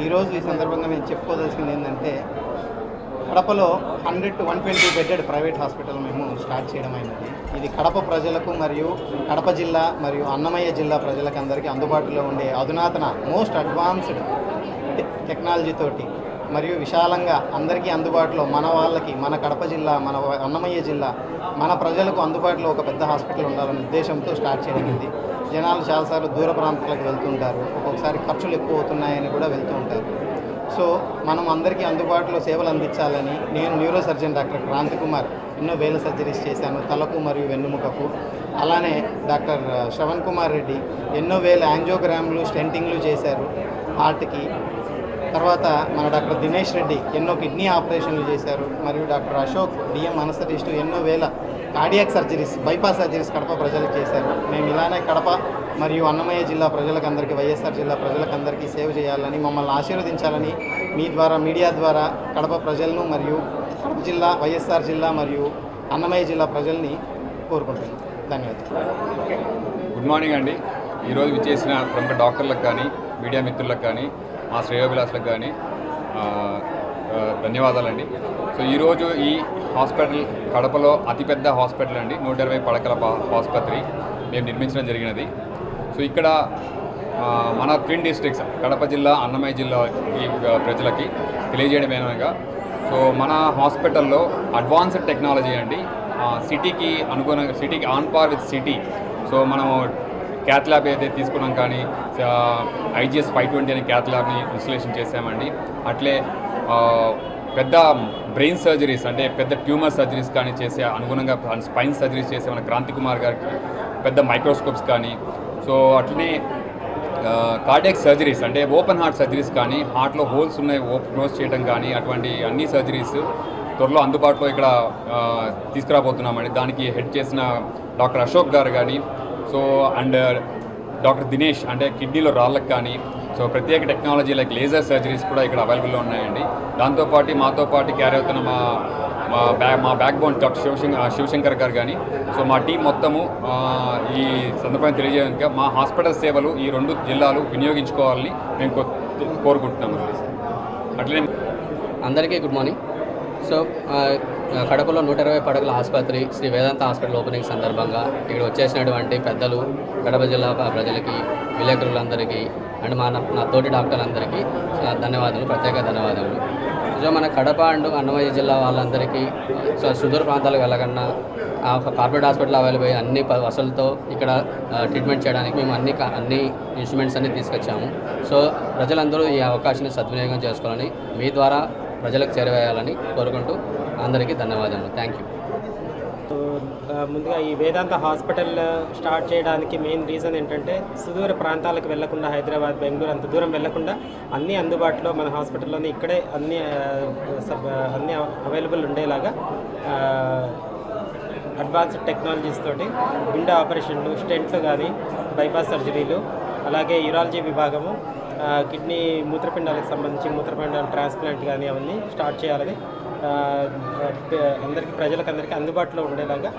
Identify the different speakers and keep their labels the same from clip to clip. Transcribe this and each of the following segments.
Speaker 1: ఈరోజు ఈ సందర్భంగా నేను చెప్పుకోదలసింది ఏంటంటే కడపలో 100 to 120 బెడ్డెడ్ ప్రైవేట్ హాస్పిటల్ మేము స్టార్ట్ చేయడం అయినది. ఇది కడప ప్రజలకు మరియు కడప జిల్లా మరియు అన్నమయ్య జిల్లా ప్రజలకు అందరికీ అందుబాటులో ఉండే అధునాతన మోస్ట్ అడ్వాన్స్డ్ టెక్నాలజీతోటి మరియు విశాలంగా అందరికీ అందుబాటులో మన వాళ్ళకి మన కడప జిల్లా మన అన్నమయ్య జిల్లా మన ప్రజలకు అందుబాటులో ఒక పెద్ద హాస్పిటల్ ఉండాలనే ఉద్దేశంతో స్టార్ట్ చేయడం. జనాలు చాలాసార్లు దూర ప్రాంతాలకు వెళ్తుంటారు, ఒక్కొక్కసారి ఖర్చులు ఎక్కువ అవుతున్నాయని కూడా వెళ్తూ ఉంటారు. సో మనం అందరికీ అందుబాటులో సేవలు అందించాలని నేను neurosurgeon doctor Kranti Kumar ఎన్నో వేల సర్జరీస్ చేశాను తలకు మరియు వెన్నుముకకు. అలానే డాక్టర్ శ్రవణ్ కుమార్ రెడ్డి ఎన్నో వేల యాంజియోగ్రామ్లు స్టెంటింగ్లు చేశారు హార్ట్కి. తర్వాత మన డాక్టర్ దినేష్ రెడ్డి ఎన్నో కిడ్నీ ఆపరేషన్లు చేశారు. మరియు డాక్టర్ అశోక్ డిఎం అనస్థెటిస్ట్ ఎన్నో వేల cardiac surgeries bypass surgeries Kadapa ప్రజలకు చేశారు. మేము ఇలానే కడప మరియు అన్నమయ్య జిల్లా ప్రజలకందరికీ వైఎస్ఆర్ జిల్లా ప్రజలకందరికీ సేవ చేయాలని మమ్మల్ని ఆశీర్వదించాలని మీ ద్వారా మీడియా ద్వారా కడప ప్రజలను మరియు కడప జిల్లా వైఎస్ఆర్ జిల్లా మరియు అన్నమయ్య జిల్లా ప్రజల్ని కోరుకుంటున్నాను. ధన్యవాదాలు.
Speaker 2: గుడ్ మార్నింగ్ అండి. ఈరోజు విచ్చేసిన ప్రముఖ డాక్టర్లకు కానీ మీడియా మిత్రులకు కానీ మా శ్రేయోభిలాషులకు కానీ ధన్యవాదాలండి. సో ఈరోజు ఈ హాస్పిటల్ కడపలో అతిపెద్ద హాస్పిటల్ అండి, 120 పడకల ఆసుపత్రి మేము నిర్మించడం జరిగినది. సో ఇక్కడ మన ట్విన్ డిస్ట్రిక్ట్స్ కడప జిల్లా అన్నమయ్య జిల్లా ఈ ప్రజలకి తెలియజేయడమేనగా సో మన హాస్పిటల్లో అడ్వాన్స్డ్ టెక్నాలజీ అండి, సిటీకి అనుగుణంగా సిటీకి on par with city. So మనము క్యాత్ ల్యాబ్ ఏదైతే తీసుకున్నాం కానీ IGS 520 అనే క్యాత్ ల్యాబ్ని ఇన్స్టలేషన్ చేసామండి. అట్లే పెద్ద బ్రెయిన్ సర్జరీస్ అంటే పెద్ద ట్యూమర్ సర్జరీస్ కానీ చేసే అనుగుణంగా స్పైన్ సర్జరీస్ చేసే మన క్రాంతి కుమార్ గారికి పెద్ద మైక్రోస్కోప్స్ కానీ, సో అట్లనే కార్డియాక్ సర్జరీస్ అంటే ఓపెన్ హార్ట్ సర్జరీస్ కానీ, హార్ట్లో హోల్స్ ఉన్నాయి క్లోజ్ చేయడం కానీ అటువంటి అన్ని సర్జరీస్ త్వరలో అందుబాటులో ఇక్కడ తీసుకురాబోతున్నామండి. దానికి హెడ్ చేసిన డాక్టర్ అశోక్ గారు కానీ, సో అండ్ డాక్టర్ దినేష్ అంటే కిడ్నీలో రాళ్ళకు కానీ, సో ప్రత్యేక టెక్నాలజీ లైక్ లేజర్ సర్జరీస్ కూడా ఇక్కడ అవైలబుల్లో ఉన్నాయండి. దాంతోపాటు మాతో పాటు క్యారీ అవుతున్న మా బ్యాక్ బోన్ డాక్టర్ శివశంకర్ గారు కానీ, సో మా టీం మొత్తము ఈ సందర్భంగా తెలియజేయడానికి మా హాస్పిటల్ సేవలు ఈ 2 జిల్లాలు వినియోగించుకోవాలని మేము కోరుకుంటున్నాము. అట్లనే
Speaker 3: అందరికీ గుడ్ మార్నింగ్. సో కడపలో 120 పడకల ఆసుపత్రి శ్రీ వేదాంత హాస్పిటల్ ఓపెనింగ్ సందర్భంగా ఇక్కడ వచ్చేసినటువంటి పెద్దలు కడప జిల్లా ప్రజలకి విలేకరులందరికీ అండ్ నా తోటి డాక్టర్లందరికీ ధన్యవాదాలు, ప్రత్యేక ధన్యవాదాలు. సో మన కడప అండ్ అన్నమయ్య జిల్లా వాళ్ళందరికీ సో సుదూర ప్రాంతాలకు వెళ్ళకుండా కార్పొరేట్ హాస్పిటల్ అవైలబుల్ అయ్యి అన్ని వసతులతో ఇక్కడ ట్రీట్మెంట్ చేయడానికి మేము అన్ని ఇన్స్ట్రుమెంట్స్ అన్నీ తీసుకొచ్చాము. సో ప్రజలందరూ ఈ అవకాశాన్ని సద్వినియోగం చేసుకోవాలని మీ ద్వారా ప్రజలకు చేరవేయాలని కోరుకుంటూ అందరికీ ధన్యవాదాలు. Thank you.
Speaker 4: ముందుగా ఈ వేదాంత హాస్పిటల్ స్టార్ట్ చేయడానికి మెయిన్ రీజన్ ఏంటంటే సుదూర ప్రాంతాలకు వెళ్లకుండా హైదరాబాద్ బెంగళూరు అంత దూరం వెళ్లకుండా అన్నీ అందుబాటులో మన హాస్పిటల్లోనే ఇక్కడే అన్నీ అవైలబుల్ ఉండేలాగా అడ్వాన్స్డ్ టెక్నాలజీస్ తోటి గుండె ఆపరేషన్లు స్టెంట్లు కానీ బైపాస్ సర్జరీలు అలాగే యూరాలజీ విభాగము కిడ్నీ మూత్రపిండాలకు సంబంధించి మూత్రపిండాల ట్రాన్స్ప్లాంట్ కానీ అవన్నీ స్టార్ట్ చేయాలని ప్రజలకందరికీ అందుబాటులో ఉండేలాగా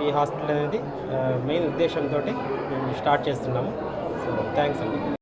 Speaker 4: ఈ హాస్పిటల్ అనేది మెయిన్ ఉద్దేశంతో మేము స్టార్ట్ చేస్తున్నాము. సో థ్యాంక్స్ అండి.